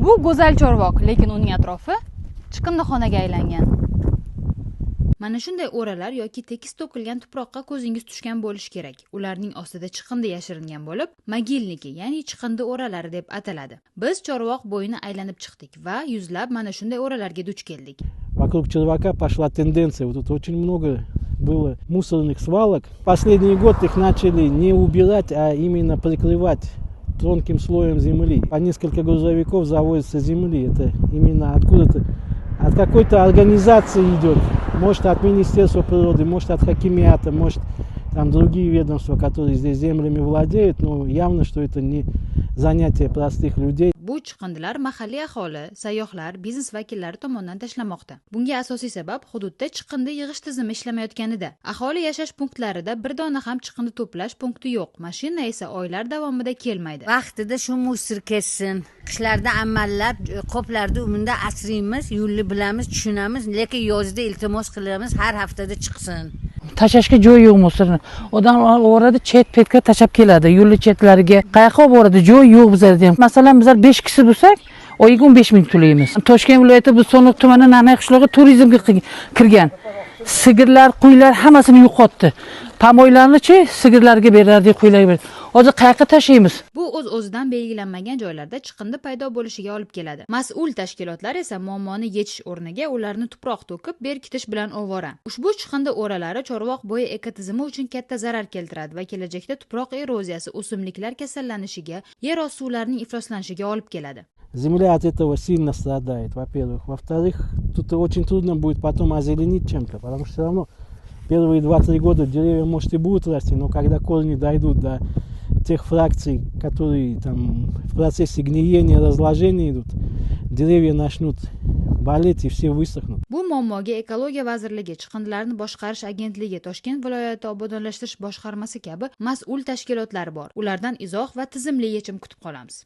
Bu go'zal chorvoq, lekin uning atrofi chiqindixonaga aylangan. Mana shunday o'ralar yoki tekis to'kilgan tuproqqa ko'zingiz tushgan bo'lishi kerak. Ularning ostida chiqindi yashiringan bo'lib, mogilniki, ya'ni chiqindi o'ralari deb ataladi. Biz chorvoq bo'yini aylanib chiqdik va yuzlab mana shunday o'ralarga duch keldik. Вокруг червака пошла тенденция. Вот тут очень много было мусорных свалок. Последний год их начали не убирать, а именно прикрывать тонким слоем земли. По несколько грузовиков завозятся земли. Это именно откуда-то, от какой-то организации идет. Может, от Министерства природы, может, от Хакимията, может, там другие ведомства, которые здесь землями владеют. Но явно, что это не занятие простых людей. Bu chiqindilar mahalliy aholi, sayyohlar, biznes vakillari tomonidan tashlanmoqda. Bunga asosiy sabab hududda chiqindi yig'ish tizimi ishlamayotganida. Aholi yashash punktlarida bir dona ham chiqindi to'plash punkti yo'q. Mashina esa oylar davomida kelmaydi. Vaqtida shu musir kessin. Qishlarda amallab, qoplarda umunda asraymiz, yo'lni bilamiz, tushunamiz, lekin yozda iltimos qilamiz, har haftada chiqsin. Tashashga joy yo'q musirni. Odam orada chet-petga tashab keladi, yo'l chetlariga. Qayoqqa olib boradi? Joy yo'q bizlarda ham. Masalan, bizlar 5 kishi bo'lsak, oyiga 15 ming to'laymiz. Toshkent viloyati bu So'nliq tumani Nanay qishlog'i turizmga kirgan. Sigirlar, qo'ylar hammasini yo'qotdi. Pamoylarni-chi sigirlarga berardik, qo'ylarga berardik. Hozir qayoqqa tashlaymiz? Bu o'z-o'zidan belgilanmagan joylarda chiqindi paydo bo'lishiga olib keladi. Mas'ul tashkilotlar esa muammoni yechish o'rniga ularni tuproq to'kib berkitish bilan ovora. Ushbu chiqindi o'ralari chorvoq bo'yi ekotizimi uchun katta zarar keltiradi va kelajakda tuproq eroziyasi, o'simliklar kasallanishiga, yer osti suvlarining ifloslanishiga olib keladi. Земля от этого сильно страдает, во-первых. Во-вторых, тут очень трудно будет потом озеленить чем-то, потому что все равно первые 2-3 года деревья, может, и будут расти, но когда корни дойдут до тех фракций, которые там в процессе гниения, разложения идут, деревья начнут болеть и все высохнут. Bu muammoga Ekologiya vazirligi, Chiqindilarni boshqarish agentligi, Toshkent viloyati obodonlashtirish boshqarmasi kabi mas'ul tashkilotlar bor. Ulardan izoh va tizimli yechim kutib qolamiz.